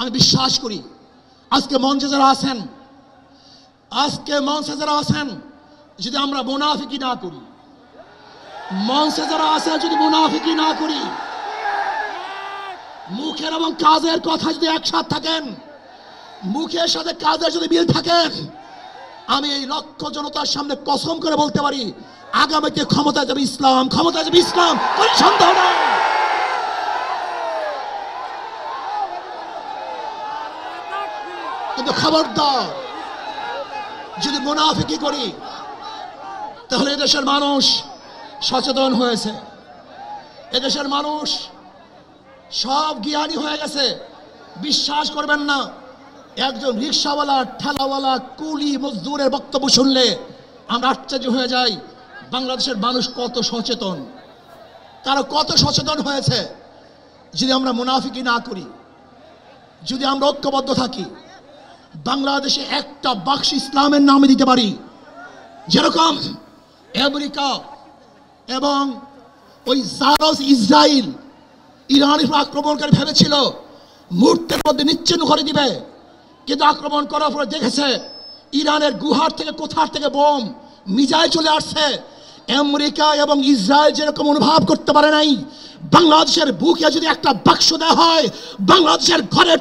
আমি বিশ্বাস করি আজকে মঞ্চে যারা আছেন যদি আমরা মুনাফিকি না করি, মঞ্চে যারা আছেন যদি মুনাফিকি না করি, মুখের এবং কাজের কথা যদি একসাথে থাকেন, মুখের সাথে কাজের যদি মিল থাকেন, আমি এই লক্ষ জনতার সামনে কসম করে বলতে পারি আগামীতে ক্ষমতায় যাবে ইসলাম, ক্ষমতায় যাবে ইসলাম, কোনো সন্দেহ নাই। কিন্তু খবরদার যদি মুনাফিকি করি তাহলে এদেশের মানুষ সচেতন হয়েছে, এদেশের মানুষ সব জ্ঞানী হয়ে গেছে। বিশ্বাস করবেন না, একজন রিক্সাওয়ালা, ঠেলাওয়ালা, কুলি মজদুরের বক্তব্য শুনলে আমরা আশ্চর্য হয়ে যাই বাংলাদেশের মানুষ কত সচেতন, তারা কত সচেতন হয়েছে। যদি আমরা মুনাফিকি না করি, যদি আমরা ঐক্যবদ্ধ থাকি, বাংলাদেশে একটা বাক্স ইসলামের নামে দিতে পারি। যেরকম আমেরিকা এবং ওই জারস ইসরায়েল ইরানের আক্রমণকারী ভেবেছিল মুহূর্তের মধ্যে নিচ্ছিন্ন করে দিবে, কিন্তু আক্রমণ করার পরে দেখেছে ইরানের গুহার থেকে কোথার থেকে বোম মিসাইল চলে আসছে। আমেরিকা এবং ইসরায়েল যেরকম অনুভব করতে পারে নাই, বাংলাদেশের বুকে যদি একটা বাক্স দেওয়া হয়, বাংলাদেশের ঘরের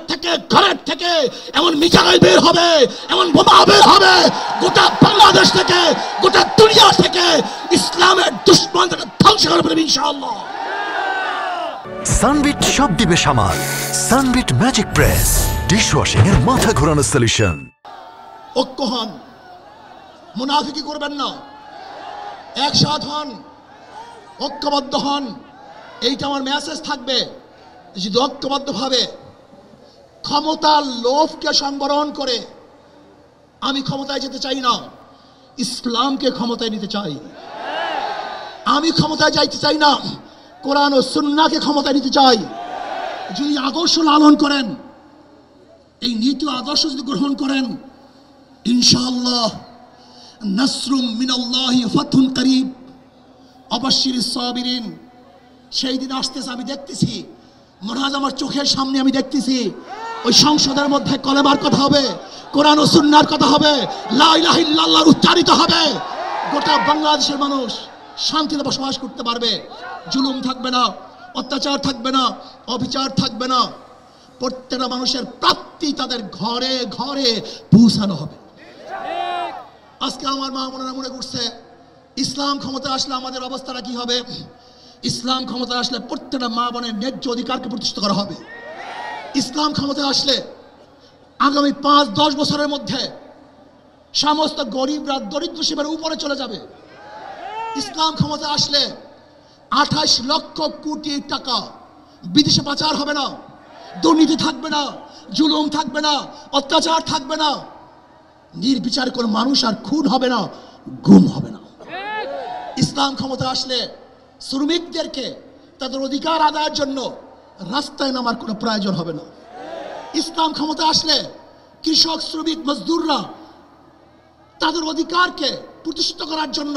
থেকে এমন মিসাইল বের হবে, এমন বোমা বের হবে, গোটা বাংলাদেশ থেকে, গোটা দুনিয়া থেকে ইসলামের দুশমনদের ধ্বংস করে ফেলবে ইনশাআল্লাহ। সানবিট সব দিবে সামাল। সানবিট ম্যাজিক প্রেস ডিশওয়াশিং এর মাথা ঘোরানো সলিউশন। ঐক্য হন, মুনাফিকি করবেন না, একসাথ হন, ঐক্যবদ্ধ হন। এইটা আমার মেসেজ থাকবে। যদি ঐক্যবদ্ধভাবে ক্ষমতার লোভকে সংবরণ করে আমি ক্ষমতায় যেতে চাই না, ইসলামকে ক্ষমতায় নিতে চাই। আমি ক্ষমতায় যাইতে চাই না, কোরআন ও সুন্নাহকে ক্ষমতায় নিতে চাই। যদি আদর্শ লালন করেন, এই নীতি আদর্শ যদি গ্রহণ করেন, ইনশাআল্লাহ নাসরুম মিনাল্লাহি ফাতহুন করিব অবাশশিরিস সাবিরিন। সেই দিন আসতেছে, আমি দেখতেছি, মহারাজ আমার চোখের সামনে আমি দেখতেছি ওই সংসদের মধ্যে কলেমার কথা হবে, কোরআন ও সুন্নাহর কথা হবে, লা ইলাহা ইল্লাল্লাহ উচ্চারিত হবে। গোটা বাংলাদেশের মানুষ শান্তিতে বসবাস করতে পারবে, জুলুম থাকবে না, অত্যাচার থাকবে না, অবিচার থাকবে না। প্রত্যেকটা মানুষের প্রাপ্তি তাদের ঘরে ঘরে পৌঁছানো হবে। আজকে আমার মা বোনেরা মনে করছে ইসলাম ক্ষমতা আসলে আমাদের অবস্থাটা কি হবে। ইসলাম ক্ষমতা আসলে প্রত্যেকটা মা বোনের ন্যায্য অধিকারকে প্রতিষ্ঠিত করা হবে। ইসলাম ক্ষমতা আসলে আগামী 5-10 বছরের মধ্যে সমস্ত গরিবরা দরিদ্র সীমার উপরে চলে যাবে। ইসলাম ক্ষমতা আসলে 28 লক্ষ কোটি টাকা বিদেশে পাচার হবে না, দুর্নীতি থাকবে না, জুলুম থাকবে না, অত্যাচার থাকবে না, নির্বিচার কোনো মানুষ আর খুন হবে না, গুম হবে না। ইসলাম ক্ষমতা আসলে শ্রমিকদেরকে তাদের অধিকার আদায়ের জন্য রাস্তায় নামার কোনো প্রয়োজন হবে না। ইসলাম ক্ষমতা আসলে কৃষক, শ্রমিক, মজদুররা তাদের অধিকারকে প্রতিষ্ঠিত করার জন্য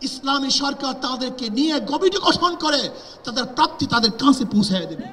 ইসলামী সরকার তাদেরকে নিয়ে কমিটি গঠন করে তাদের প্রাপ্তি তাদের কাছে পৌঁছে দেবে।